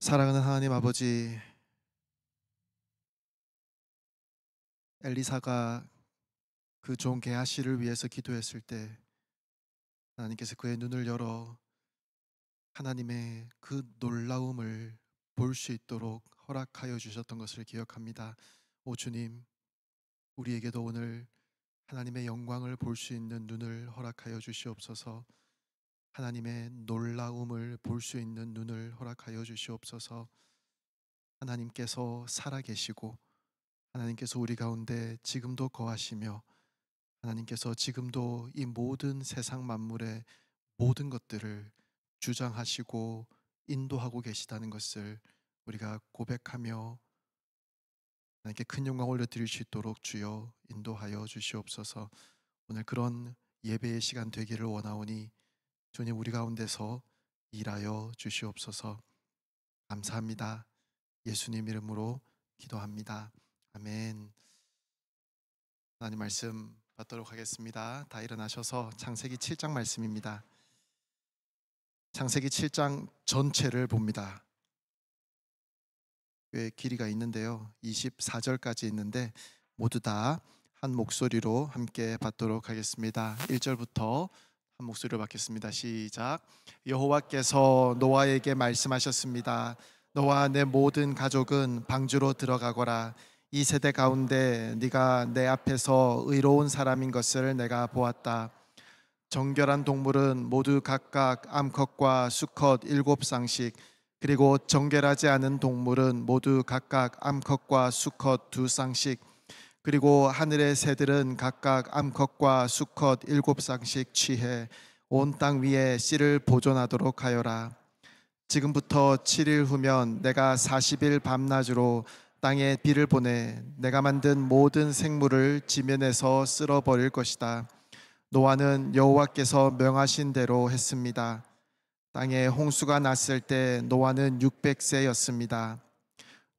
사랑하는 하나님 아버지, 엘리사가 그 종 게하시를 위해서 기도했을 때 하나님께서 그의 눈을 열어 하나님의 그 놀라움을 볼 수 있도록 허락하여 주셨던 것을 기억합니다. 오 주님, 우리에게도 오늘 하나님의 영광을 볼 수 있는 눈을 허락하여 주시옵소서. 하나님의 놀라움을 볼 수 있는 눈을 허락하여 주시옵소서. 하나님께서 살아계시고 하나님께서 우리 가운데 지금도 거하시며 하나님께서 지금도 이 모든 세상 만물의 모든 것들을 주장하시고 인도하고 계시다는 것을 우리가 고백하며 하나님께 큰 영광 올려드릴 수 있도록 주여 인도하여 주시옵소서. 오늘 그런 예배의 시간 되기를 원하오니 주님 우리 가운데서 일하여 주시옵소서. 감사합니다. 예수님 이름으로 기도합니다. 아멘. 하나님 말씀 받도록 하겠습니다. 다 일어나셔서 창세기 7장 말씀입니다. 창세기 7장 전체를 봅니다. 꽤 길이가 있는데요. 24절까지 있는데 모두 다 한 목소리로 함께 받도록 하겠습니다. 1절부터 한 목소리로 받겠습니다. 시작. 여호와께서 노아에게 말씀하셨습니다. 너와 내 모든 가족은 방주로 들어가거라. 이 세대 가운데 네가 내 앞에서 의로운 사람인 것을 내가 보았다. 정결한 동물은 모두 각각 암컷과 수컷 7쌍씩, 그리고 정결하지 않은 동물은 모두 각각 암컷과 수컷 2쌍씩, 그리고 하늘의 새들은 각각 암컷과 수컷 7쌍씩 취해 온 땅 위에 씨를 보존하도록 하여라. 지금부터 7일 후면 내가 40일 밤낮으로 땅에 비를 보내 내가 만든 모든 생물을 지면에서 쓸어버릴 것이다. 노아는 여호와께서 명하신 대로 했습니다. 땅에 홍수가 났을 때 노아는 600세였습니다.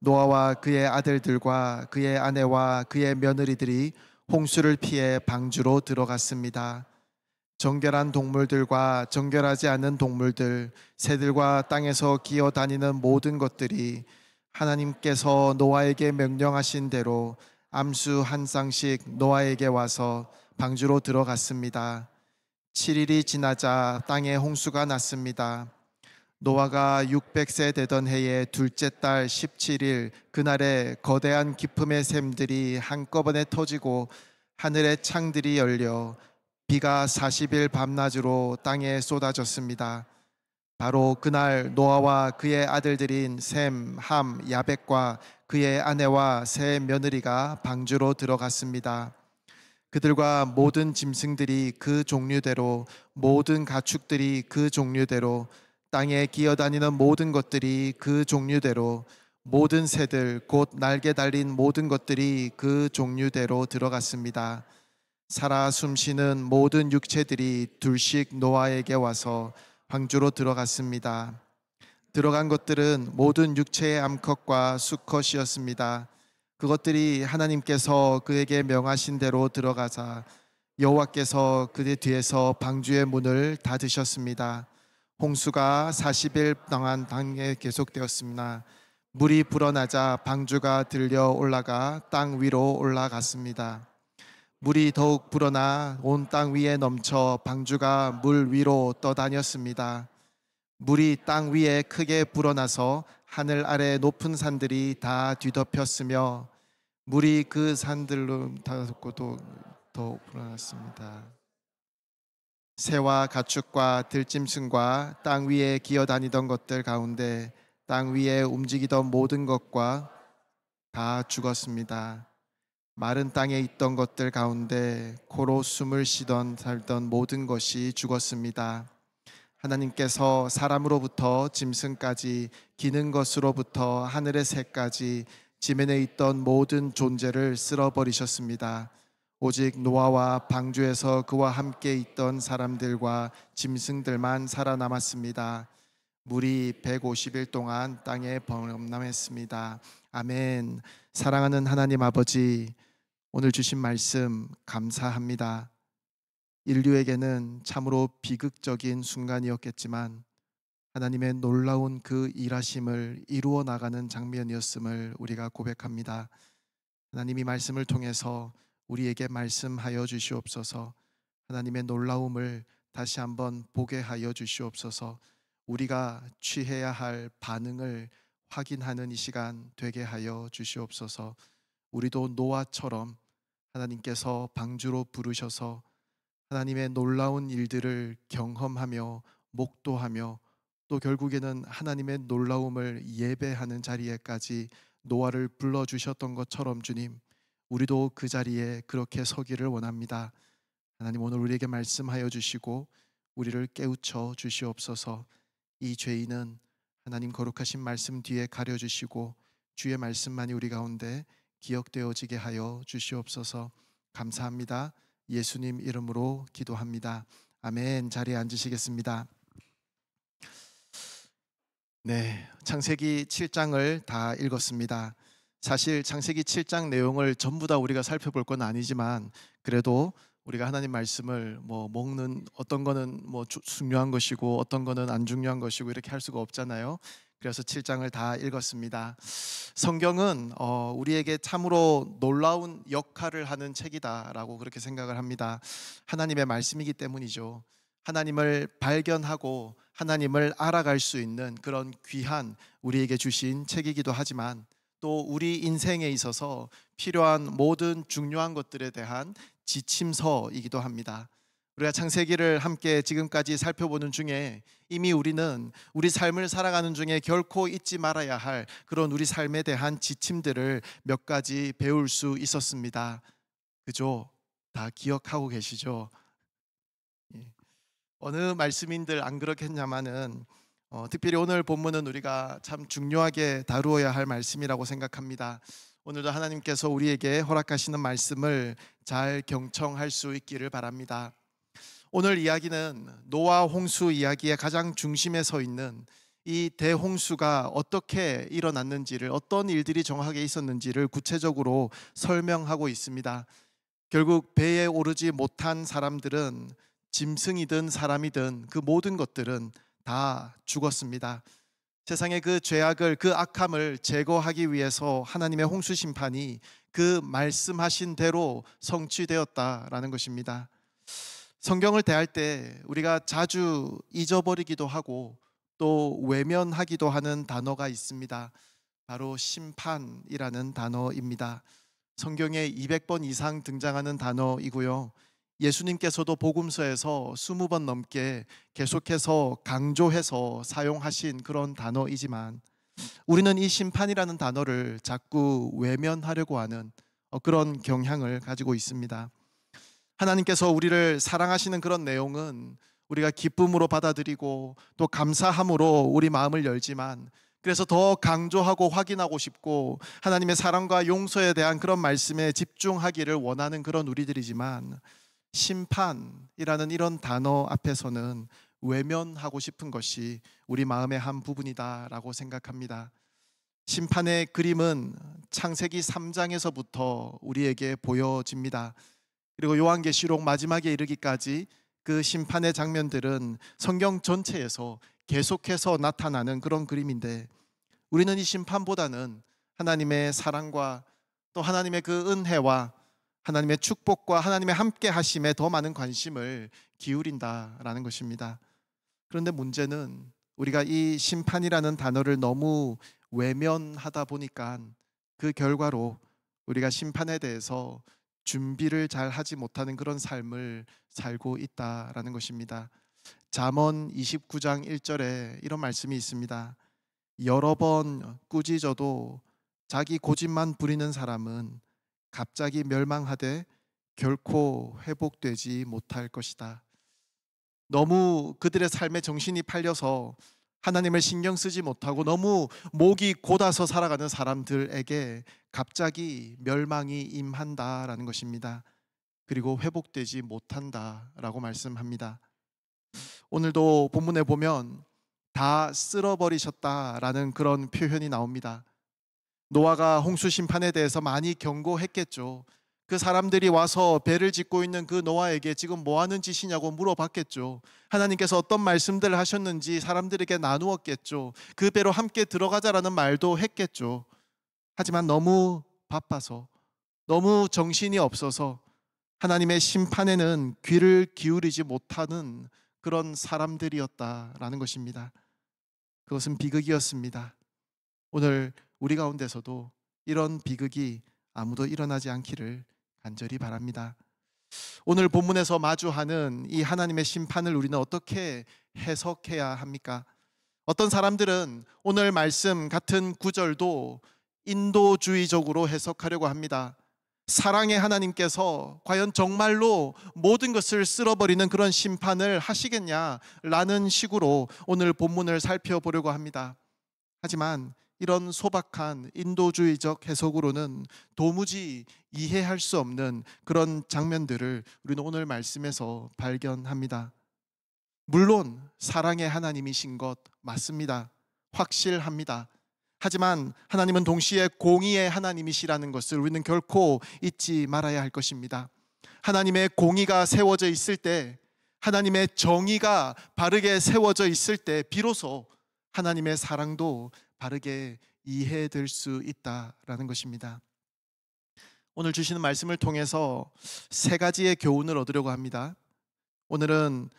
노아와 그의 아들들과 그의 아내와 그의 며느리들이 홍수를 피해 방주로 들어갔습니다. 정결한 동물들과 정결하지 않은 동물들, 새들과 땅에서 기어다니는 모든 것들이 하나님께서 노아에게 명령하신 대로 암수 한 쌍씩 노아에게 와서 방주로 들어갔습니다. 7일이 지나자 땅에 홍수가 났습니다. 노아가 600세 되던 해의 둘째 달 17일, 그날에 거대한 기품의 샘들이 한꺼번에 터지고 하늘의 창들이 열려 비가 40일 밤낮으로 땅에 쏟아졌습니다. 바로 그날 노아와 그의 아들들인 셈, 함, 야벳과 그의 아내와 세 며느리가 방주로 들어갔습니다. 그들과 모든 짐승들이 그 종류대로, 모든 가축들이 그 종류대로, 땅에 기어다니는 모든 것들이 그 종류대로, 모든 새들 곧 날개 달린 모든 것들이 그 종류대로 들어갔습니다. 살아 숨쉬는 모든 육체들이 둘씩 노아에게 와서 방주로 들어갔습니다. 들어간 것들은 모든 육체의 암컷과 수컷이었습니다. 그것들이 하나님께서 그에게 명하신 대로 들어가자 여호와께서 그들 뒤에서 방주의 문을 닫으셨습니다. 홍수가 40일 동안 땅에 계속되었습니다. 물이 불어나자 방주가 들려 올라가 땅 위로 올라갔습니다. 물이 더욱 불어나 온 땅 위에 넘쳐 방주가 물 위로 떠다녔습니다. 물이 땅 위에 크게 불어나서 하늘 아래 높은 산들이 다 뒤덮였으며 물이 그 산들로 닿고도 더욱 불어났습니다. 새와 가축과 들짐승과 땅 위에 기어다니던 것들 가운데 땅 위에 움직이던 모든 것과 다 죽었습니다. 마른 땅에 있던 것들 가운데 코로 숨을 쉬던 살던 모든 것이 죽었습니다. 하나님께서 사람으로부터 짐승까지 기는 것으로부터 하늘의 새까지 지면에 있던 모든 존재를 쓸어버리셨습니다. 오직 노아와 방주에서 그와 함께 있던 사람들과 짐승들만 살아남았습니다. 물이 150일 동안 땅에 범람했습니다. 아멘. 사랑하는 하나님 아버지, 오늘 주신 말씀 감사합니다. 인류에게는 참으로 비극적인 순간이었겠지만 하나님의 놀라운 그 일하심을 이루어 나가는 장면이었음을 우리가 고백합니다. 하나님이 말씀을 통해서 우리에게 말씀하여 주시옵소서. 하나님의 놀라움을 다시 한번 보게 하여 주시옵소서. 우리가 취해야 할 반응을 확인하는 이 시간 되게 하여 주시옵소서. 우리도 노아처럼 하나님께서 방주로 부르셔서 하나님의 놀라운 일들을 경험하며 목도하며 또 결국에는 하나님의 놀라움을 예배하는 자리에까지 노아를 불러주셨던 것처럼 주님, 우리도 그 자리에 그렇게 서기를 원합니다. 하나님, 오늘 우리에게 말씀하여 주시고 우리를 깨우쳐 주시옵소서. 이 죄인은 하나님 거룩하신 말씀 뒤에 가려주시고 주의 말씀만이 우리 가운데 기억되어지게 하여 주시옵소서. 감사합니다. 예수님 이름으로 기도합니다. 아멘. 자리에 앉으시겠습니다. 네, 창세기 7장을 다 읽었습니다. 사실 창세기 7장 내용을 전부 다 우리가 살펴볼 건 아니지만 그래도 우리가 하나님 말씀을 먹는 어떤 거는 중요한 것이고 어떤 거는 안 중요한 것이고 이렇게 할 수가 없잖아요. 그래서 7장을 다 읽었습니다. 성경은 우리에게 참으로 놀라운 역할을 하는 책이다라고 그렇게 생각을 합니다. 하나님의 말씀이기 때문이죠. 하나님을 발견하고 하나님을 알아갈 수 있는 그런 귀한 우리에게 주신 책이기도 하지만 또 우리 인생에 있어서 필요한 모든 중요한 것들에 대한 지침서이기도 합니다. 우리가 창세기를 함께 지금까지 살펴보는 중에 이미 우리는 우리 삶을 살아가는 중에 결코 잊지 말아야 할 그런 우리 삶에 대한 지침들을 몇 가지 배울 수 있었습니다. 그죠? 다 기억하고 계시죠? 어느 말씀인들 안 그렇겠냐마는 특별히 오늘 본문은 우리가 참 중요하게 다루어야 할 말씀이라고 생각합니다. 오늘도 하나님께서 우리에게 허락하시는 말씀을 잘 경청할 수 있기를 바랍니다. 오늘 이야기는 노아 홍수 이야기의 가장 중심에 서 있는 이 대홍수가 어떻게 일어났는지를, 어떤 일들이 정확하게 있었는지를 구체적으로 설명하고 있습니다. 결국 배에 오르지 못한 사람들은 짐승이든 사람이든 그 모든 것들은 다 죽었습니다. 세상의 그 죄악을, 그 악함을 제거하기 위해서 하나님의 홍수 심판이 그 말씀하신 대로 성취되었다라는 것입니다. 성경을 대할 때 우리가 자주 잊어버리기도 하고 또 외면하기도 하는 단어가 있습니다. 바로 심판이라는 단어입니다. 성경에 200번 이상 등장하는 단어이고요. 예수님께서도 복음서에서 20번 넘게 계속해서 강조해서 사용하신 그런 단어이지만 우리는 이 심판이라는 단어를 자꾸 외면하려고 하는 그런 경향을 가지고 있습니다. 하나님께서 우리를 사랑하시는 그런 내용은 우리가 기쁨으로 받아들이고 또 감사함으로 우리 마음을 열지만, 그래서 더 강조하고 확인하고 싶고 하나님의 사랑과 용서에 대한 그런 말씀에 집중하기를 원하는 그런 우리들이지만, 심판이라는 이런 단어 앞에서는 외면하고 싶은 것이 우리 마음의 한 부분이다라고 생각합니다. 심판의 그림은 창세기 3장에서부터 우리에게 보여집니다. 그리고 요한계시록 마지막에 이르기까지 그 심판의 장면들은 성경 전체에서 계속해서 나타나는 그런 그림인데, 우리는 이 심판보다는 하나님의 사랑과 또 하나님의 그 은혜와 하나님의 축복과 하나님의 함께 하심에 더 많은 관심을 기울인다라는 것입니다. 그런데 문제는 우리가 이 심판이라는 단어를 너무 외면하다 보니까 그 결과로 우리가 심판에 대해서 준비를 잘 하지 못하는 그런 삶을 살고 있다라는 것입니다. 잠언 29장 1절에 이런 말씀이 있습니다. 여러 번 꾸짖어도 자기 고집만 부리는 사람은 갑자기 멸망하되 결코 회복되지 못할 것이다. 너무 그들의 삶에 정신이 팔려서 하나님을 신경 쓰지 못하고 너무 목이 곧아서 살아가는 사람들에게 갑자기 멸망이 임한다라는 것입니다. 그리고 회복되지 못한다라고 말씀합니다. 오늘도 본문에 보면 다 쓸어버리셨다라는 그런 표현이 나옵니다. 노아가 홍수 심판에 대해서 많이 경고했겠죠. 그 사람들이 와서 배를 짓고 있는 그 노아에게 지금 뭐 하는 짓이냐고 물어봤겠죠. 하나님께서 어떤 말씀들을 하셨는지 사람들에게 나누었겠죠. 그 배로 함께 들어가자라는 말도 했겠죠. 하지만 너무 바빠서, 너무 정신이 없어서 하나님의 심판에는 귀를 기울이지 못하는 그런 사람들이었다라는 것입니다. 그것은 비극이었습니다. 오늘 우리 가운데서도 이런 비극이 아무도 일어나지 않기를 간절히 바랍니다. 오늘 본문에서 마주하는 이 하나님의 심판을 우리는 어떻게 해석해야 합니까? 어떤 사람들은 오늘 말씀 같은 구절도 인도주의적으로 해석하려고 합니다. 사랑의 하나님께서 과연 정말로 모든 것을 쓸어버리는 그런 심판을 하시겠냐라는 식으로 오늘 본문을 살펴보려고 합니다. 하지만 이런 소박한 인도주의적 해석으로는 도무지 이해할 수 없는 그런 장면들을 우리는 오늘 말씀에서 발견합니다. 물론 사랑의 하나님이신 것 맞습니다. 확실합니다. 하지만 하나님은 동시에 공의의 하나님이시라는 것을 우리는 결코 잊지 말아야 할 것입니다. 하나님의 공의가 세워져 있을 때, 하나님의 정의가 바르게 세워져 있을 때 비로소 하나님의 사랑도 바르게 이해될 수 있다라는 것입니다. 오늘 주시는 말씀을 통해서 세 가지의 교훈을 얻으려고 합니다. 오늘은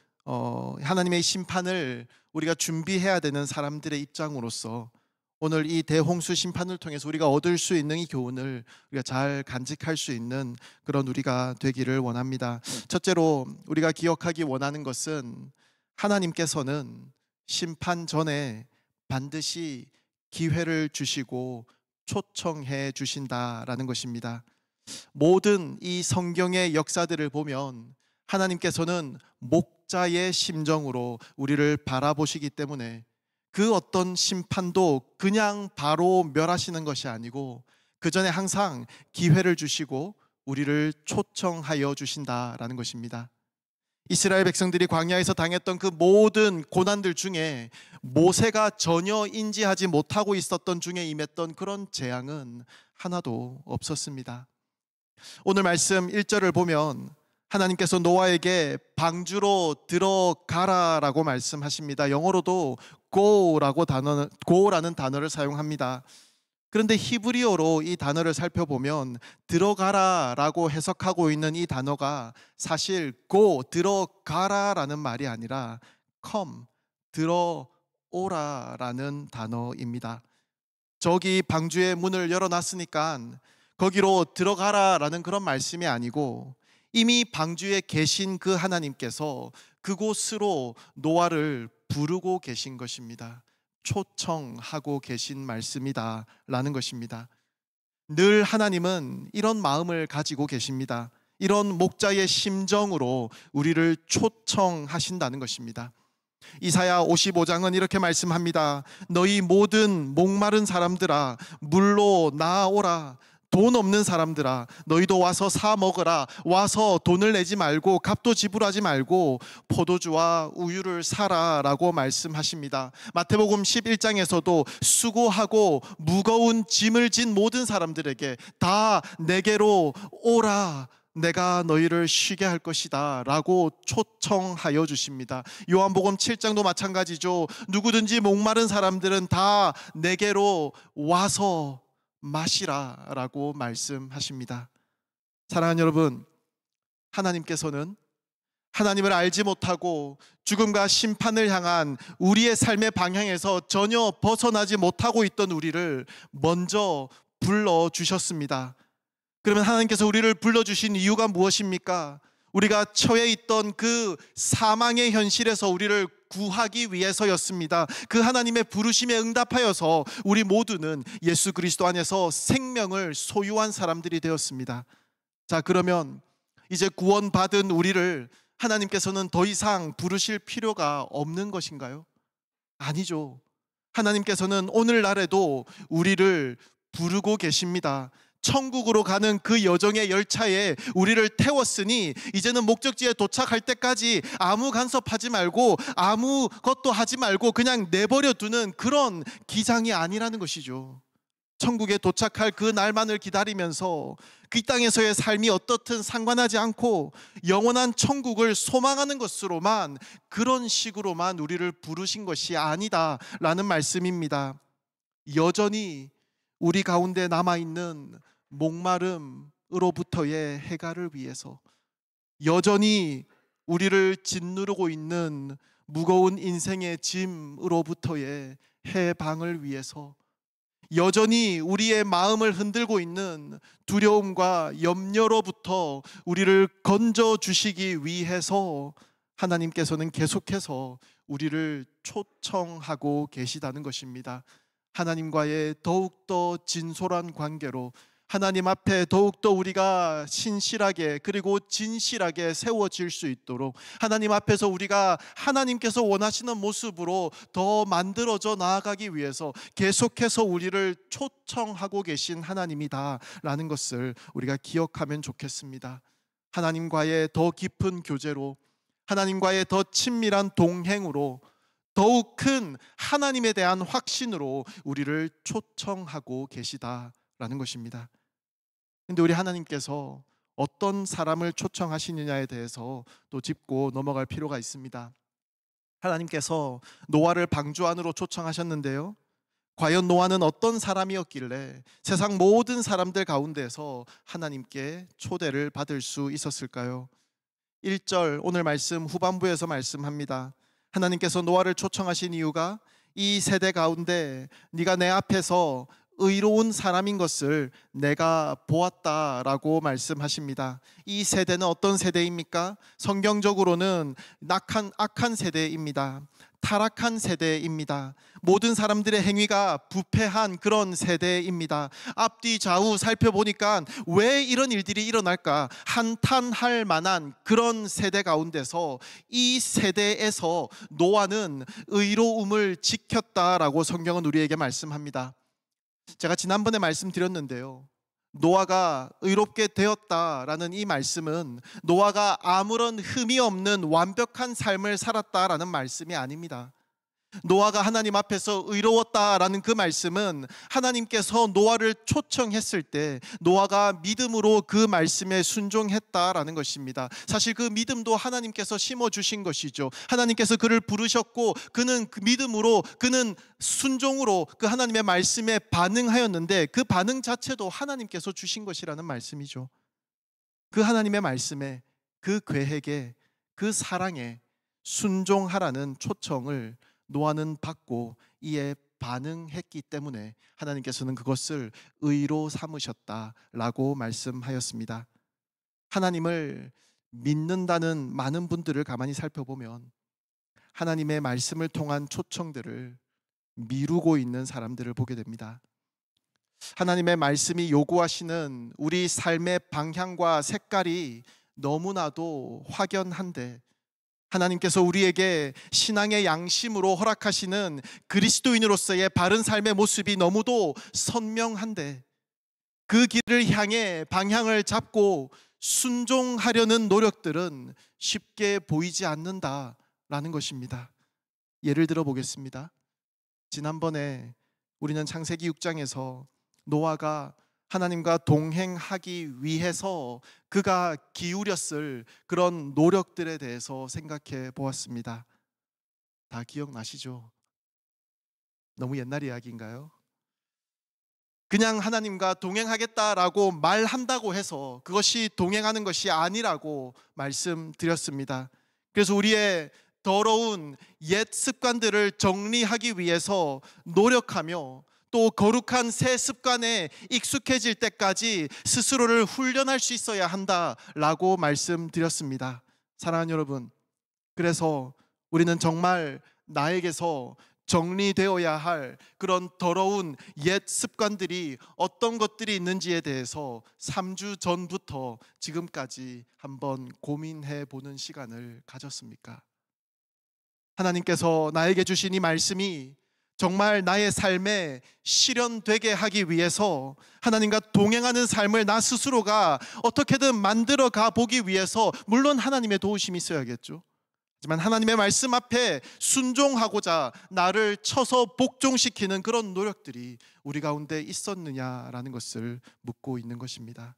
하나님의 심판을 우리가 준비해야 되는 사람들의 입장으로서 오늘 이 대홍수 심판을 통해서 우리가 얻을 수 있는 이 교훈을 우리가 잘 간직할 수 있는 그런 우리가 되기를 원합니다. 첫째로 우리가 기억하기 원하는 것은 하나님께서는 심판 전에 반드시 기회를 주시고 초청해 주신다라는 것입니다. 모든 이 성경의 역사들을 보면 하나님께서는 목자의 심정으로 우리를 바라보시기 때문에 그 어떤 심판도 그냥 바로 멸하시는 것이 아니고 그 전에 항상 기회를 주시고 우리를 초청하여 주신다라는 것입니다. 이스라엘 백성들이 광야에서 당했던 그 모든 고난들 중에 모세가 전혀 인지하지 못하고 있었던 중에 임했던 그런 재앙은 하나도 없었습니다. 오늘 말씀 1절을 보면 하나님께서 노아에게 방주로 들어가라라고 말씀하십니다. 영어로도 go라는 단어를 사용합니다. 그런데 히브리어로 이 단어를 살펴보면 들어가라라고 해석하고 있는 이 단어가 사실 들어가라라는 말이 아니라 come, 들어오라라는 단어입니다. 저기 방주의 문을 열어놨으니까 거기로 들어가라라는 그런 말씀이 아니고 이미 방주에 계신 그 하나님께서 그곳으로 노아를 부르고 계신 것입니다. 초청하고 계신 말씀이다 라는 것입니다. 늘 하나님은 이런 마음을 가지고 계십니다. 이런 목자의 심정으로 우리를 초청하신다는 것입니다. 이사야 55장은 이렇게 말씀합니다. 너희 모든 목마른 사람들아 물로 나아오라. 돈 없는 사람들아 너희도 와서 사 먹으라. 와서 돈을 내지 말고 값도 지불하지 말고 포도주와 우유를 사라 라고 말씀하십니다. 마태복음 11장에서도 수고하고 무거운 짐을 진 모든 사람들에게 다 내게로 오라. 내가 너희를 쉬게 할 것이다 라고 초청하여 주십니다. 요한복음 7장도 마찬가지죠. 누구든지 목마른 사람들은 다 내게로 와서 마시라 라고 말씀하십니다. 사랑하는 여러분, 하나님께서는 하나님을 알지 못하고 죽음과 심판을 향한 우리의 삶의 방향에서 전혀 벗어나지 못하고 있던 우리를 먼저 불러주셨습니다. 그러면 하나님께서 우리를 불러주신 이유가 무엇입니까? 우리가 처해 있던 그 사망의 현실에서 우리를 구하기 위해서였습니다. 그 하나님의 부르심에 응답하여서 우리 모두는 예수 그리스도 안에서 생명을 소유한 사람들이 되었습니다. 자, 그러면 이제 구원받은 우리를 하나님께서는 더 이상 부르실 필요가 없는 것인가요? 아니죠. 하나님께서는 오늘날에도 우리를 부르고 계십니다. 천국으로 가는 그 여정의 열차에 우리를 태웠으니 이제는 목적지에 도착할 때까지 아무 간섭하지 말고 아무것도 하지 말고 그냥 내버려 두는 그런 기장이 아니라는 것이죠. 천국에 도착할 그 날만을 기다리면서 그 땅에서의 삶이 어떻든 상관하지 않고 영원한 천국을 소망하는 것으로만, 그런 식으로만 우리를 부르신 것이 아니다라는 말씀입니다. 여전히 우리 가운데 남아있는 목마름으로부터의 해갈을 위해서, 여전히 우리를 짓누르고 있는 무거운 인생의 짐으로부터의 해방을 위해서, 여전히 우리의 마음을 흔들고 있는 두려움과 염려로부터 우리를 건져주시기 위해서 하나님께서는 계속해서 우리를 초청하고 계시다는 것입니다. 하나님과의 더욱더 진솔한 관계로, 하나님 앞에 더욱더 우리가 신실하게 그리고 진실하게 세워질 수 있도록, 하나님 앞에서 우리가 하나님께서 원하시는 모습으로 더 만들어져 나아가기 위해서 계속해서 우리를 초청하고 계신 하나님이다라는 것을 우리가 기억하면 좋겠습니다. 하나님과의 더 깊은 교제로, 하나님과의 더 친밀한 동행으로, 더욱 큰 하나님에 대한 확신으로 우리를 초청하고 계시다라는 것입니다. 근데 우리 하나님께서 어떤 사람을 초청하시느냐에 대해서 또 짚고 넘어갈 필요가 있습니다. 하나님께서 노아를 방주 안으로 초청하셨는데요, 과연 노아는 어떤 사람이었길래 세상 모든 사람들 가운데서 하나님께 초대를 받을 수 있었을까요? 1절 오늘 말씀 후반부에서 말씀합니다. 하나님께서 노아를 초청하신 이유가 이 세대 가운데 네가 내 앞에서 의로운 사람인 것을 내가 보았다라고 말씀하십니다. 이 세대는 어떤 세대입니까? 성경적으로는 악한 세대입니다. 타락한 세대입니다. 모든 사람들의 행위가 부패한 그런 세대입니다. 앞뒤 좌우 살펴보니까 왜 이런 일들이 일어날까 한탄할 만한 그런 세대 가운데서 이 세대에서 노아는 의로움을 지켰다라고 성경은 우리에게 말씀합니다. 제가 지난번에 말씀드렸는데요, 노아가 의롭게 되었다라는 이 말씀은 노아가 아무런 흠이 없는 완벽한 삶을 살았다라는 말씀이 아닙니다. 노아가 하나님 앞에서 의로웠다라는 그 말씀은 하나님께서 노아를 초청했을 때 노아가 믿음으로 그 말씀에 순종했다라는 것입니다. 사실 그 믿음도 하나님께서 심어주신 것이죠. 하나님께서 그를 부르셨고 그는 그 믿음으로, 그는 순종으로 그 하나님의 말씀에 반응하였는데 그 반응 자체도 하나님께서 주신 것이라는 말씀이죠. 그 하나님의 말씀에, 그 계획에, 그 사랑에 순종하라는 초청을 노아는 받고 이에 반응했기 때문에 하나님께서는 그것을 의로 삼으셨다라고 말씀하였습니다. 하나님을 믿는다는 많은 분들을 가만히 살펴보면 하나님의 말씀을 통한 초청들을 미루고 있는 사람들을 보게 됩니다. 하나님의 말씀이 요구하시는 우리 삶의 방향과 색깔이 너무나도 확연한데, 하나님께서 우리에게 신앙의 양심으로 허락하시는 그리스도인으로서의 바른 삶의 모습이 너무도 선명한데, 그 길을 향해 방향을 잡고 순종하려는 노력들은 쉽게 보이지 않는다라는 것입니다. 예를 들어 보겠습니다. 지난번에 우리는 창세기 6장에서 노아가 하나님과 동행하기 위해서 그가 기울였을 그런 노력들에 대해서 생각해 보았습니다. 다 기억나시죠? 너무 옛날 이야기인가요? 그냥 하나님과 동행하겠다라고 말한다고 해서 그것이 동행하는 것이 아니라고 말씀드렸습니다. 그래서 우리의 더러운 옛 습관들을 정리하기 위해서 노력하며 또 거룩한 새 습관에 익숙해질 때까지 스스로를 훈련할 수 있어야 한다라고 말씀드렸습니다. 사랑하는 여러분, 그래서 우리는 정말 나에게서 정리되어야 할 그런 더러운 옛 습관들이 어떤 것들이 있는지에 대해서 3주 전부터 지금까지 한번 고민해 보는 시간을 가졌습니까? 하나님께서 나에게 주신 이 말씀이 정말 나의 삶에 실현되게 하기 위해서, 하나님과 동행하는 삶을 나 스스로가 어떻게든 만들어 가 보기 위해서 물론 하나님의 도우심이 있어야겠죠. 하지만 하나님의 말씀 앞에 순종하고자 나를 쳐서 복종시키는 그런 노력들이 우리 가운데 있었느냐라는 것을 묻고 있는 것입니다.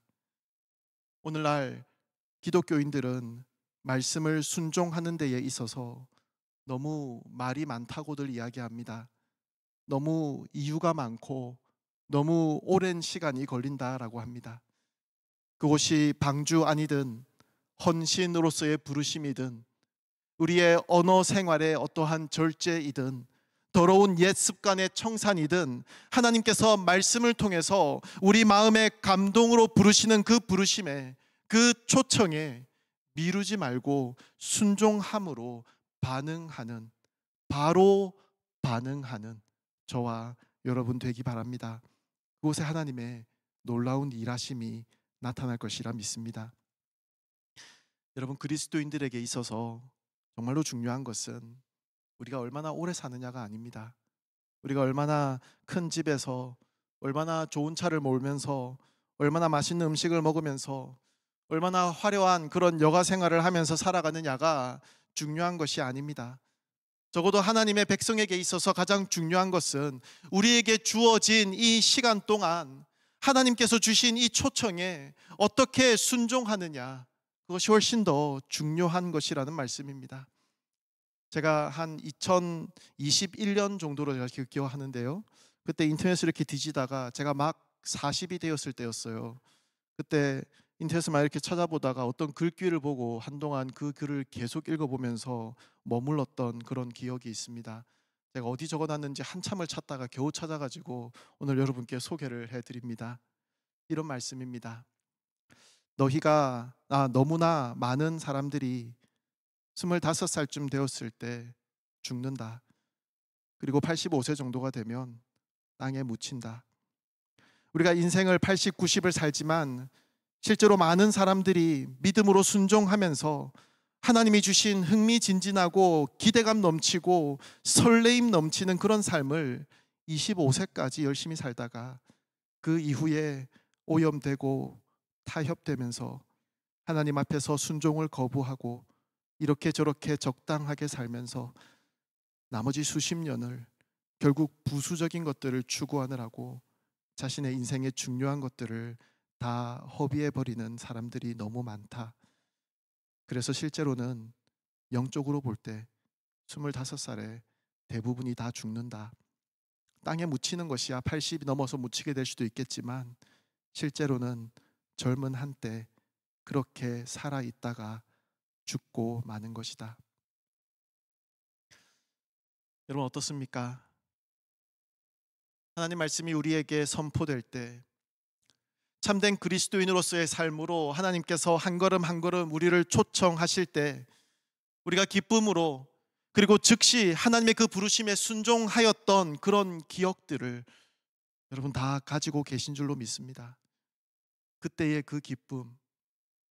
오늘날 기독교인들은 말씀을 순종하는 데에 있어서 너무 말이 많다고들 이야기합니다. 너무 이유가 많고 너무 오랜 시간이 걸린다라고 합니다. 그것이 방주 아니든 헌신으로서의 부르심이든 우리의 언어 생활의 어떠한 절제이든 더러운 옛 습관의 청산이든 하나님께서 말씀을 통해서 우리 마음의 감동으로 부르시는 그 부르심에, 그 초청에 미루지 말고 순종함으로 반응하는, 바로 반응하는 저와 여러분 되기 바랍니다. 그곳에 하나님의 놀라운 일하심이 나타날 것이라 믿습니다. 여러분, 그리스도인들에게 있어서 정말로 중요한 것은 우리가 얼마나 오래 사느냐가 아닙니다. 우리가 얼마나 큰 집에서 얼마나 좋은 차를 몰면서 얼마나 맛있는 음식을 먹으면서 얼마나 화려한 그런 여가 생활을 하면서 살아가느냐가 중요한 것이 아닙니다. 적어도 하나님의 백성에게 있어서 가장 중요한 것은 우리에게 주어진 이 시간 동안 하나님께서 주신 이 초청에 어떻게 순종하느냐, 그것이 훨씬 더 중요한 것이라는 말씀입니다. 제가 한 2021년 정도로 제가 기억하는데요, 그때 인터넷을 이렇게 뒤지다가 제가 막 40이 되었을 때였어요. 그때 인터넷을 막 이렇게 찾아보다가 어떤 글귀를 보고 한동안 그 글을 계속 읽어보면서 머물렀던 그런 기억이 있습니다. 제가 어디 적어놨는지 한참을 찾다가 겨우 찾아가지고 오늘 여러분께 소개를 해드립니다. 이런 말씀입니다. 너무나 많은 사람들이 25살쯤 되었을 때 죽는다. 그리고 85세 정도가 되면 땅에 묻힌다. 우리가 인생을 80, 90을 살지만 실제로 많은 사람들이 믿음으로 순종하면서 하나님이 주신 흥미진진하고 기대감 넘치고 설레임 넘치는 그런 삶을 25세까지 열심히 살다가 그 이후에 오염되고 타협되면서 하나님 앞에서 순종을 거부하고 이렇게 저렇게 적당하게 살면서 나머지 수십 년을 결국 부수적인 것들을 추구하느라고 자신의 인생의 중요한 것들을 다 허비해버리는 사람들이 너무 많다. 그래서 실제로는 영적으로 볼 때 25살에 대부분이 다 죽는다. 땅에 묻히는 것이야 80이 넘어서 묻히게 될 수도 있겠지만 실제로는 젊은 한때 그렇게 살아있다가 죽고 마는 것이다. 여러분 어떻습니까? 하나님 말씀이 우리에게 선포될 때 참된 그리스도인으로서의 삶으로 하나님께서 한 걸음 한 걸음 우리를 초청하실 때 우리가 기쁨으로 그리고 즉시 하나님의 그 부르심에 순종하였던 그런 기억들을 여러분 다 가지고 계신 줄로 믿습니다. 그때의 그 기쁨,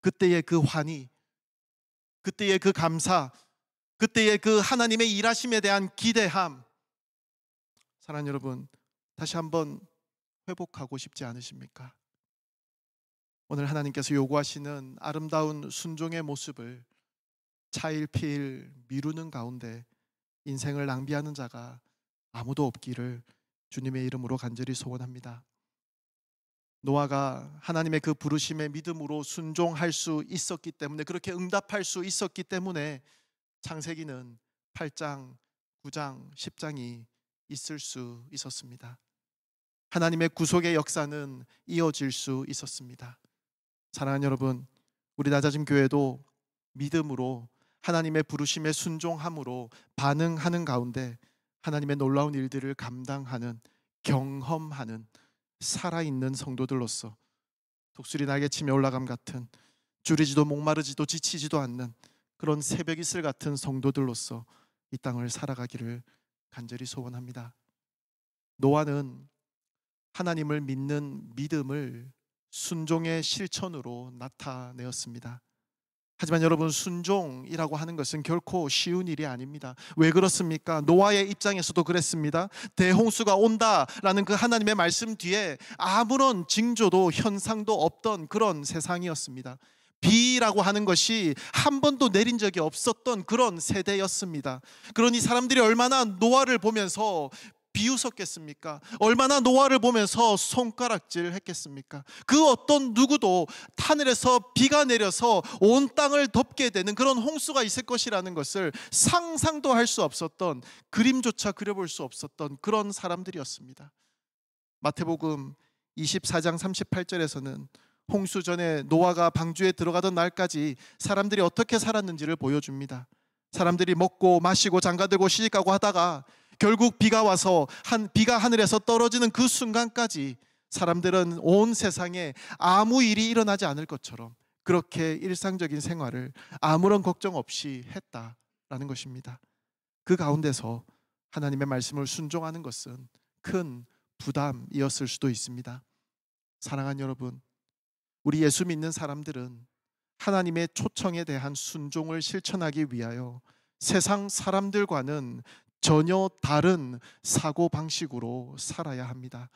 그때의 그 환희, 그때의 그 감사, 그때의 그 하나님의 일하심에 대한 기대함, 사랑하는 여러분 다시 한번 회복하고 싶지 않으십니까? 오늘 하나님께서 요구하시는 아름다운 순종의 모습을 차일피일 미루는 가운데 인생을 낭비하는 자가 아무도 없기를 주님의 이름으로 간절히 소원합니다. 노아가 하나님의 그 부르심에 믿음으로 순종할 수 있었기 때문에, 그렇게 응답할 수 있었기 때문에 창세기는 8장, 9장, 10장이 있을 수 있었습니다. 하나님의 구속의 역사는 이어질 수 있었습니다. 사랑하는 여러분, 우리 낮아짐 교회도 믿음으로 하나님의 부르심에 순종함으로 반응하는 가운데 하나님의 놀라운 일들을 감당하는, 경험하는 살아있는 성도들로서 독수리 날개치며 올라감 같은, 줄이지도 목마르지도 지치지도 않는 그런 새벽 이슬 같은 성도들로서 이 땅을 살아가기를 간절히 소원합니다. 노아는 하나님을 믿는 믿음을 순종의 실천으로 나타내었습니다. 하지만 여러분, 순종이라고 하는 것은 결코 쉬운 일이 아닙니다. 왜 그렇습니까? 노아의 입장에서도 그랬습니다. 대홍수가 온다라는 그 하나님의 말씀 뒤에 아무런 징조도 현상도 없던 그런 세상이었습니다. 비라고 하는 것이 한 번도 내린 적이 없었던 그런 세대였습니다. 그러니 사람들이 얼마나 노아를 보면서 비웃었겠습니까? 얼마나 노아를 보면서 손가락질 했겠습니까? 그 어떤 누구도 하늘에서 비가 내려서 온 땅을 덮게 되는 그런 홍수가 있을 것이라는 것을 상상도 할 수 없었던, 그림조차 그려볼 수 없었던 그런 사람들이었습니다. 마태복음 24장 38절에서는 홍수 전에 노아가 방주에 들어가던 날까지 사람들이 어떻게 살았는지를 보여줍니다. 사람들이 먹고 마시고 장가들고 시집가고 하다가 결국 비가 와서 비가 하늘에서 떨어지는 그 순간까지 사람들은 온 세상에 아무 일이 일어나지 않을 것처럼 그렇게 일상적인 생활을 아무런 걱정 없이 했다라는 것입니다. 그 가운데서 하나님의 말씀을 순종하는 것은 큰 부담이었을 수도 있습니다. 사랑하는 여러분, 우리 예수 믿는 사람들은 하나님의 초청에 대한 순종을 실천하기 위하여 세상 사람들과는 전혀 다른 사고방식으로 살아야 합니다.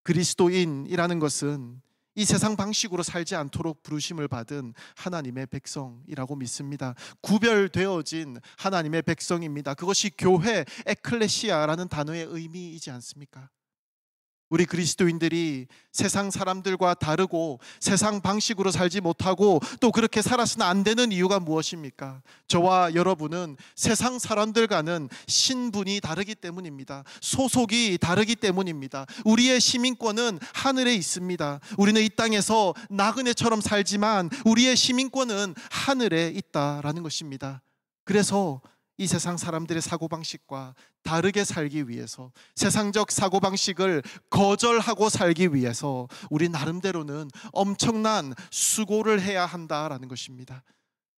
그리스도인이라는 것은 이 세상 방식으로 살지 않도록 부르심을 받은 하나님의 백성이라고 믿습니다. 구별되어진 하나님의 백성입니다. 그것이 교회, 에클레시아라는 단어의 의미이지 않습니까? 우리 그리스도인들이 세상 사람들과 다르고 세상 방식으로 살지 못하고 또 그렇게 살아서는 안 되는 이유가 무엇입니까? 저와 여러분은 세상 사람들과는 신분이 다르기 때문입니다. 소속이 다르기 때문입니다. 우리의 시민권은 하늘에 있습니다. 우리는 이 땅에서 나그네처럼 살지만 우리의 시민권은 하늘에 있다라는 것입니다. 그래서 이 세상 사람들의 사고방식과 다르게 살기 위해서, 세상적 사고방식을 거절하고 살기 위해서 우리 나름대로는 엄청난 수고를 해야 한다라는 것입니다.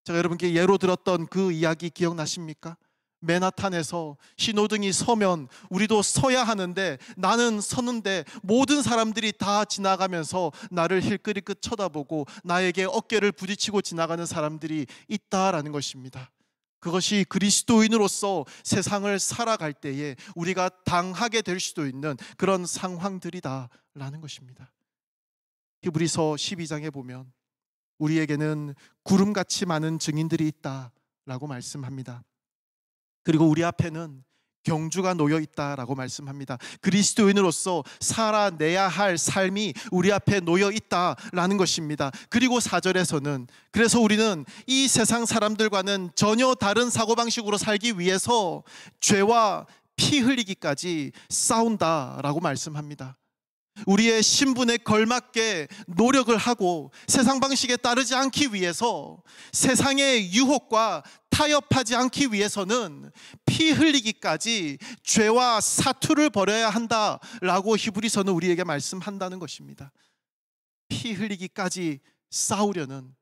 제가 여러분께 예로 들었던 그 이야기 기억나십니까? 맨하탄에서 신호등이 서면 우리도 서야 하는데 나는 서는데 모든 사람들이 다 지나가면서 나를 힐끗힐끗 쳐다보고 나에게 어깨를 부딪히고 지나가는 사람들이 있다라는 것입니다. 그것이 그리스도인으로서 세상을 살아갈 때에 우리가 당하게 될 수도 있는 그런 상황들이다라는 것입니다. 히브리서 12장에 보면 우리에게는 구름같이 많은 증인들이 있다라고 말씀합니다. 그리고 우리 앞에는 경주가 놓여 있다라고 말씀합니다. 그리스도인으로서 살아내야 할 삶이 우리 앞에 놓여 있다라는 것입니다. 그리고 4절에서는 그래서 우리는 이 세상 사람들과는 전혀 다른 사고방식으로 살기 위해서 죄와 피 흘리기까지 싸운다라고 말씀합니다. 우리의 신분에 걸맞게 노력을 하고 세상 방식에 따르지 않기 위해서, 세상의 유혹과 타협하지 않기 위해서는 피 흘리기까지 죄와 사투를 벌여야 한다라고 히브리서는 우리에게 말씀한다는 것입니다. 피 흘리기까지 싸우려는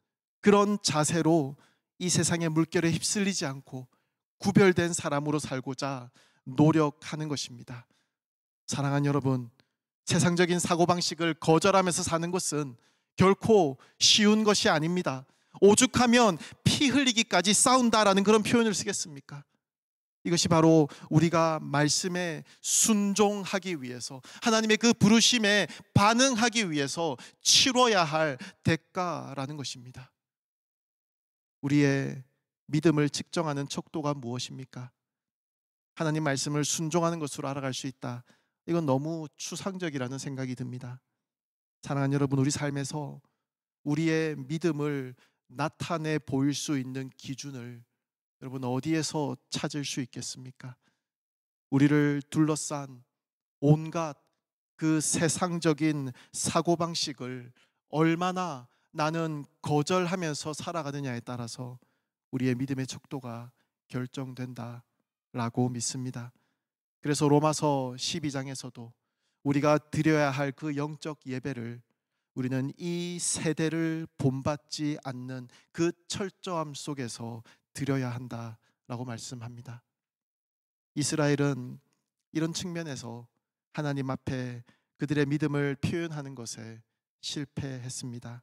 그런 자세로 이 세상의 물결에 휩쓸리지 않고 구별된 사람으로 살고자 노력하는 것입니다. 사랑하는 여러분, 세상적인 사고방식을 거절하면서 사는 것은 결코 쉬운 것이 아닙니다. 오죽하면 피 흘리기까지 싸운다라는 그런 표현을 쓰겠습니까? 이것이 바로 우리가 말씀에 순종하기 위해서, 하나님의 그 부르심에 반응하기 위해서 치러야 할 대가라는 것입니다. 우리의 믿음을 측정하는 척도가 무엇입니까? 하나님 말씀을 순종하는 것으로 알아갈 수 있다. 이건 너무 추상적이라는 생각이 듭니다. 사랑하는 여러분, 우리 삶에서 우리의 믿음을 나타내 보일 수 있는 기준을 여러분 어디에서 찾을 수 있겠습니까? 우리를 둘러싼 온갖 그 세상적인 사고방식을 얼마나 나는 거절하면서 살아가느냐에 따라서 우리의 믿음의 척도가 결정된다라고 믿습니다. 그래서 로마서 12장에서도 우리가 드려야 할 그 영적 예배를 우리는 이 세대를 본받지 않는 그 철저함 속에서 드려야 한다라고 말씀합니다. 이스라엘은 이런 측면에서 하나님 앞에 그들의 믿음을 표현하는 것에 실패했습니다.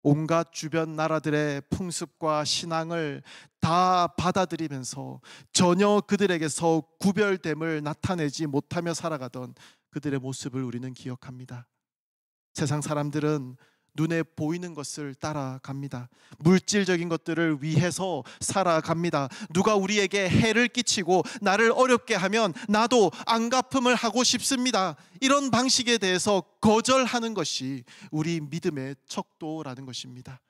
온갖 주변 나라들의 풍습과 신앙을 다 받아들이면서 전혀 그들에게서 구별됨을 나타내지 못하며 살아가던 그들의 모습을 우리는 기억합니다. 세상 사람들은 눈에 보이는 것을 따라갑니다. 물질적인 것들을 위해서 살아갑니다. 누가 우리에게 해를 끼치고 나를 어렵게 하면 나도 안갚음을 하고 싶습니다. 이런 방식에 대해서 거절하는 것이 우리 믿음의 척도라는 것입니다.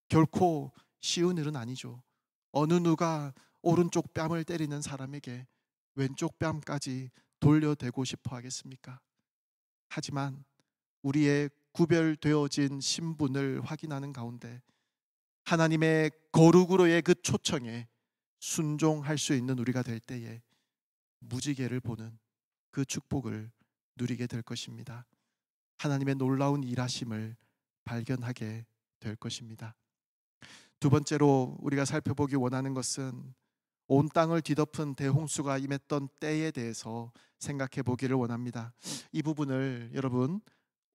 결코 쉬운 일은 아니죠. 어느 누가 오른쪽 뺨을 때리는 사람에게 왼쪽 뺨까지 돌려대고 싶어 하겠습니까? 하지만 우리의 구별되어진 신분을 확인하는 가운데 하나님의 거룩으로의 그 초청에 순종할 수 있는 우리가 될 때에 무지개를 보는 그 축복을 누리게 될 것입니다. 하나님의 놀라운 일하심을 발견하게 될 것입니다. 두 번째로 우리가 살펴보기 원하는 것은 온 땅을 뒤덮은 대홍수가 임했던 때에 대해서 생각해 보기를 원합니다. 이 부분을 여러분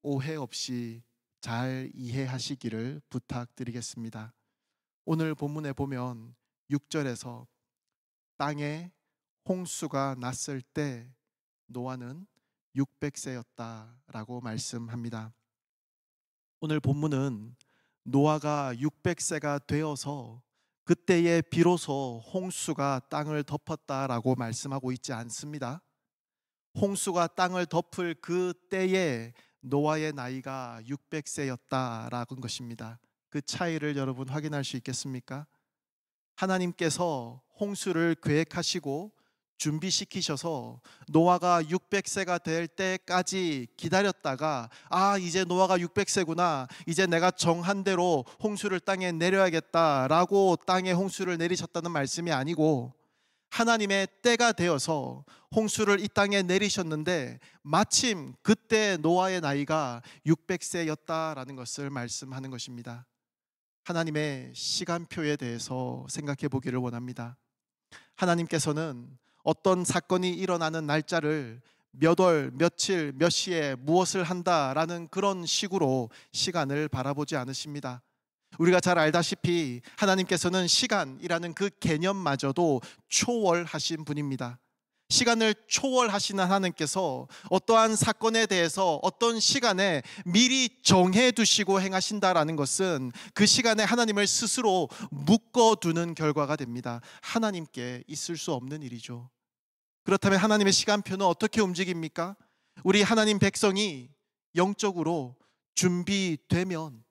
오해 없이 잘 이해하시기를 부탁드리겠습니다. 오늘 본문에 보면 6절에서 땅에 홍수가 났을 때 노아는 600세였다라고 말씀합니다. 오늘 본문은 노아가 600세가 되어서 그때에 비로소 홍수가 땅을 덮었다라고 말씀하고 있지 않습니다. 홍수가 땅을 덮을 그 때에 노아의 나이가 600세였다라는 것입니다. 그 차이를 여러분 확인할 수 있겠습니까? 하나님께서 홍수를 계획하시고 준비시키셔서 노아가 600세가 될 때까지 기다렸다가 이제 노아가 600세구나, 이제 내가 정한 대로 홍수를 땅에 내려야겠다라고 땅에 홍수를 내리셨다는 말씀이 아니고 하나님의 때가 되어서 홍수를 이 땅에 내리셨는데 마침 그때 노아의 나이가 600세였다라는 것을 말씀하는 것입니다. 하나님의 시간표에 대해서 생각해 보기를 원합니다. 하나님께서는 어떤 사건이 일어나는 날짜를 몇 월, 며칠, 몇 시에 무엇을 한다라는 그런 식으로 시간을 바라보지 않으십니다. 우리가 잘 알다시피 하나님께서는 시간이라는 그 개념마저도 초월하신 분입니다. 시간을 초월하시는 하나님께서 어떠한 사건에 대해서 어떤 시간에 미리 정해두시고 행하신다라는 것은 그 시간에 하나님을 스스로 묶어두는 결과가 됩니다. 하나님께 있을 수 없는 일이죠. 그렇다면 하나님의 시간표는 어떻게 움직입니까? 우리 하나님 백성이 영적으로 준비되면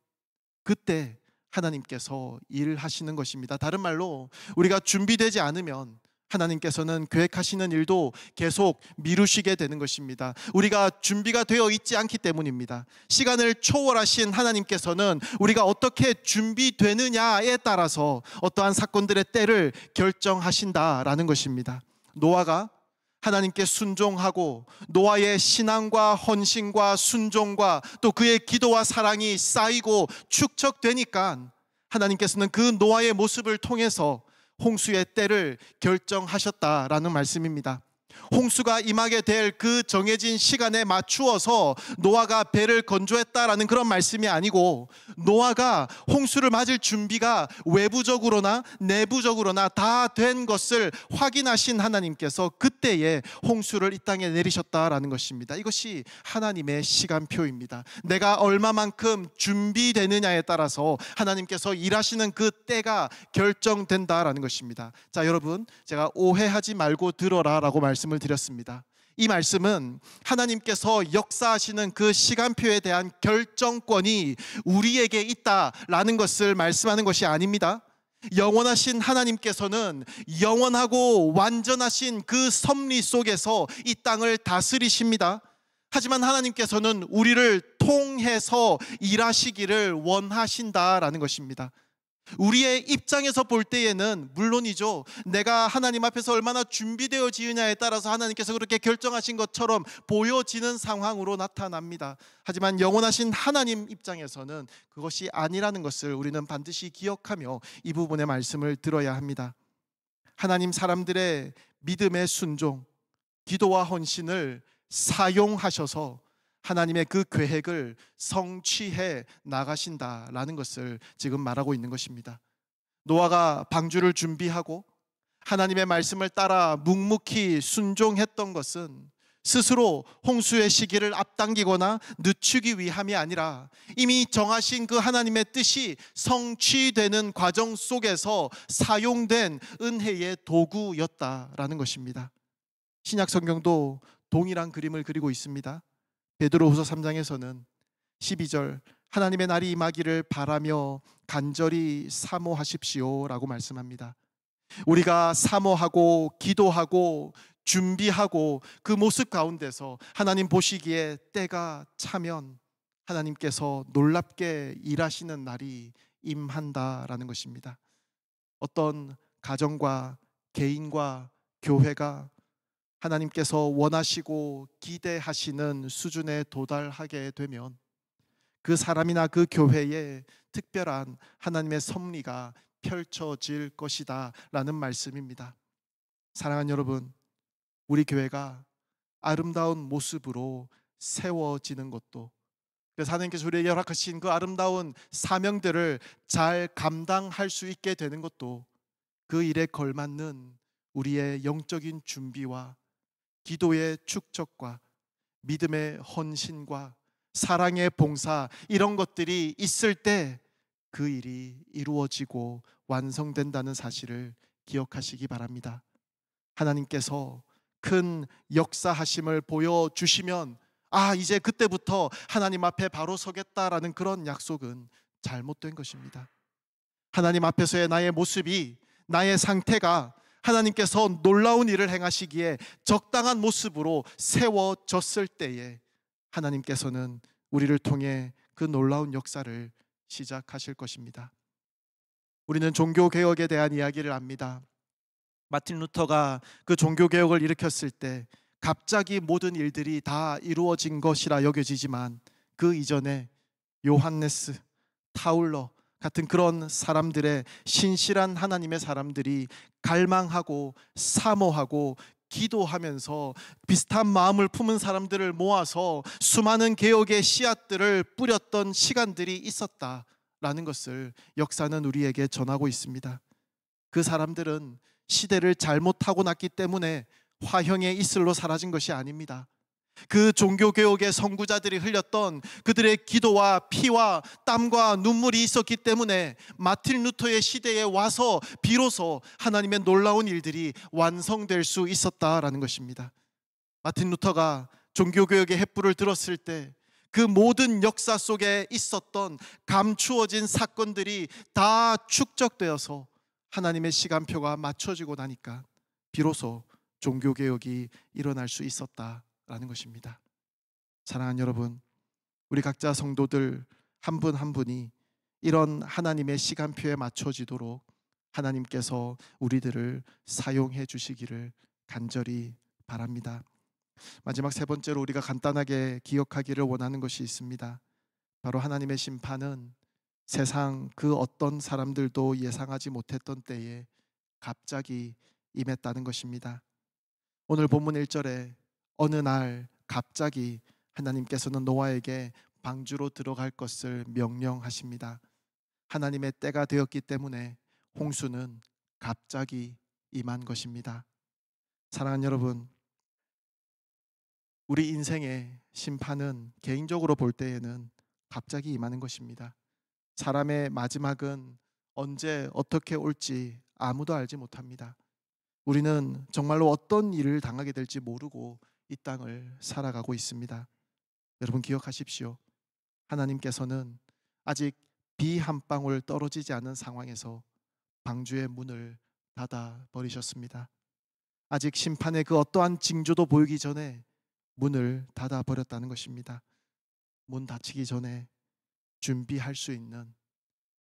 그때 하나님께서 일하시는 것입니다. 다른 말로 우리가 준비되지 않으면 하나님께서는 계획하시는 일도 계속 미루시게 되는 것입니다. 우리가 준비가 되어 있지 않기 때문입니다. 시간을 초월하신 하나님께서는 우리가 어떻게 준비되느냐에 따라서 어떠한 사건들의 때를 결정하신다라는 것입니다. 노아가 하나님께 순종하고 노아의 신앙과 헌신과 순종과 또 그의 기도와 사랑이 쌓이고 축적되니까 하나님께서는 그 노아의 모습을 통해서 홍수의 때를 결정하셨다라는 말씀입니다. 홍수가 임하게 될 그 정해진 시간에 맞추어서 노아가 배를 건조했다라는 그런 말씀이 아니고 노아가 홍수를 맞을 준비가 외부적으로나 내부적으로나 다 된 것을 확인하신 하나님께서 그때에 홍수를 이 땅에 내리셨다라는 것입니다. 이것이 하나님의 시간표입니다. 내가 얼마만큼 준비되느냐에 따라서 하나님께서 일하시는 그 때가 결정된다라는 것입니다. 자, 여러분, 제가 오해하지 말고 들어라라고 말씀을 드렸습니다. 이 말씀은 하나님께서 역사하시는 그 시간표에 대한 결정권이 우리에게 있다라는 것을 말씀하는 것이 아닙니다. 영원하신 하나님께서는 영원하고 완전하신 그 섭리 속에서 이 땅을 다스리십니다. 하지만 하나님께서는 우리를 통해서 일하시기를 원하신다라는 것입니다. 우리의 입장에서 볼 때에는 물론이죠, 내가 하나님 앞에서 얼마나 준비되어지느냐에 따라서 하나님께서 그렇게 결정하신 것처럼 보여지는 상황으로 나타납니다. 하지만 영원하신 하나님 입장에서는 그것이 아니라는 것을 우리는 반드시 기억하며 이 부분의 말씀을 들어야 합니다. 하나님 사람들의 믿음의 순종, 기도와 헌신을 사용하셔서 하나님의 그 계획을 성취해 나가신다라는 것을 지금 말하고 있는 것입니다. 노아가 방주를 준비하고 하나님의 말씀을 따라 묵묵히 순종했던 것은 스스로 홍수의 시기를 앞당기거나 늦추기 위함이 아니라 이미 정하신 그 하나님의 뜻이 성취되는 과정 속에서 사용된 은혜의 도구였다라는 것입니다. 신약 성경도 동일한 그림을 그리고 있습니다. 베드로후서 3장에서는 12절 하나님의 날이 임하기를 바라며 간절히 사모하십시오라고 말씀합니다. 우리가 사모하고 기도하고 준비하고 그 모습 가운데서 하나님 보시기에 때가 차면 하나님께서 놀랍게 일하시는 날이 임한다라는 것입니다. 어떤 가정과 개인과 교회가 하나님께서 원하시고 기대하시는 수준에 도달하게 되면 그 사람이나 그 교회에 특별한 하나님의 섭리가 펼쳐질 것이다 라는 말씀입니다. 사랑하는 여러분, 우리 교회가 아름다운 모습으로 세워지는 것도, 그래서 하나님께서 우리에게 허락하신 그 아름다운 사명들을 잘 감당할 수 있게 되는 것도 그 일에 걸맞는 우리의 영적인 준비와 기도의 축적과 믿음의 헌신과 사랑의 봉사, 이런 것들이 있을 때 그 일이 이루어지고 완성된다는 사실을 기억하시기 바랍니다. 하나님께서 큰 역사하심을 보여주시면 이제 그때부터 하나님 앞에 바로 서겠다라는 그런 약속은 잘못된 것입니다. 하나님 앞에서의 나의 모습이, 나의 상태가 하나님께서 놀라운 일을 행하시기에 적당한 모습으로 세워졌을 때에 하나님께서는 우리를 통해 그 놀라운 역사를 시작하실 것입니다. 우리는 종교개혁에 대한 이야기를 압니다. 마틴 루터가 그 종교개혁을 일으켰을 때 갑자기 모든 일들이 다 이루어진 것이라 여겨지지만 그 이전에 요한네스, 타울러 같은 그런 사람들의, 신실한 하나님의 사람들이 갈망하고 사모하고 기도하면서 비슷한 마음을 품은 사람들을 모아서 수많은 개혁의 씨앗들을 뿌렸던 시간들이 있었다라는 것을 역사는 우리에게 전하고 있습니다. 그 사람들은 시대를 잘못 타고났기 때문에 화형의 이슬로 사라진 것이 아닙니다. 그 종교개혁의 선구자들이 흘렸던 그들의 기도와 피와 땀과 눈물이 있었기 때문에 마틴 루터의 시대에 와서 비로소 하나님의 놀라운 일들이 완성될 수 있었다라는 것입니다. 마틴 루터가 종교개혁의 횃불을 들었을 때 그 모든 역사 속에 있었던 감추어진 사건들이 다 축적되어서 하나님의 시간표가 맞춰지고 나니까 비로소 종교개혁이 일어날 수 있었다라는 것입니다. 사랑하는 여러분, 우리 각자 성도들 한 분 한 분이 이런 하나님의 시간표에 맞춰지도록 하나님께서 우리들을 사용해 주시기를 간절히 바랍니다. 마지막 세 번째로 우리가 간단하게 기억하기를 원하는 것이 있습니다. 바로 하나님의 심판은 세상 그 어떤 사람들도 예상하지 못했던 때에 갑자기 임했다는 것입니다. 오늘 본문 1절에 어느 날 갑자기 하나님께서는 노아에게 방주로 들어갈 것을 명령하십니다. 하나님의 때가 되었기 때문에 홍수는 갑자기 임한 것입니다. 사랑하는 여러분, 우리 인생의 심판은 개인적으로 볼 때에는 갑자기 임하는 것입니다. 사람의 마지막은 언제 어떻게 올지 아무도 알지 못합니다. 우리는 정말로 어떤 일을 당하게 될지 모르고 이 땅을 살아가고 있습니다. 여러분 기억하십시오. 하나님께서는 아직 비 한 방울 떨어지지 않은 상황에서 방주의 문을 닫아 버리셨습니다. 아직 심판의 그 어떠한 징조도 보이기 전에 문을 닫아 버렸다는 것입니다. 문 닫히기 전에 준비할 수 있는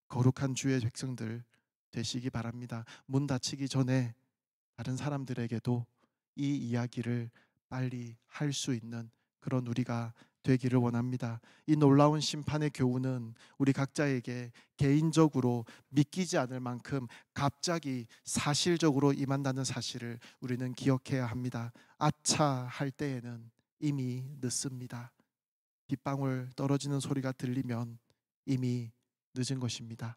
거룩한 주의 백성들 되시기 바랍니다. 문 닫히기 전에 다른 사람들에게도 이 이야기를 빨리 할 수 있는 그런 우리가 되기를 원합니다. 이 놀라운 심판의 교훈은 우리 각자에게 개인적으로 믿기지 않을 만큼 갑자기 사실적으로 임한다는 사실을 우리는 기억해야 합니다. 아차 할 때에는 이미 늦습니다. 빗방울 떨어지는 소리가 들리면 이미 늦은 것입니다.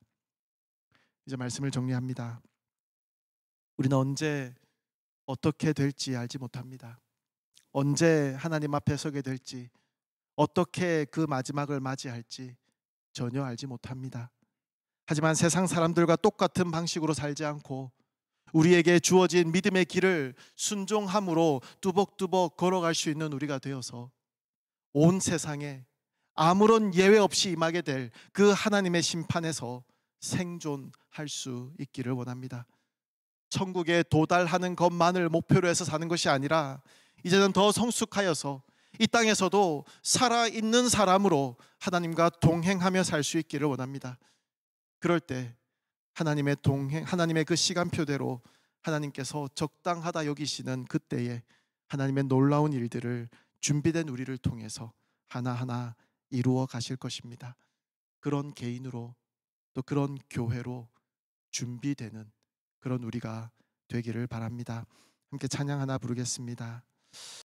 이제 말씀을 정리합니다. 우리는 언제 어떻게 될지 알지 못합니다. 언제 하나님 앞에 서게 될지, 어떻게 그 마지막을 맞이할지 전혀 알지 못합니다. 하지만 세상 사람들과 똑같은 방식으로 살지 않고 우리에게 주어진 믿음의 길을 순종함으로 뚜벅뚜벅 걸어갈 수 있는 우리가 되어서 온 세상에 아무런 예외 없이 임하게 될 그 하나님의 심판에서 생존할 수 있기를 원합니다. 천국에 도달하는 것만을 목표로 해서 사는 것이 아니라 이제는 더 성숙하여서 이 땅에서도 살아있는 사람으로 하나님과 동행하며 살 수 있기를 원합니다. 그럴 때 하나님의 동행, 하나님의 그 시간표대로 하나님께서 적당하다 여기시는 그때에 하나님의 놀라운 일들을 준비된 우리를 통해서 하나하나 이루어 가실 것입니다. 그런 개인으로, 또 그런 교회로 준비되는 그런 우리가 되기를 바랍니다. 함께 찬양 하나 부르겠습니다.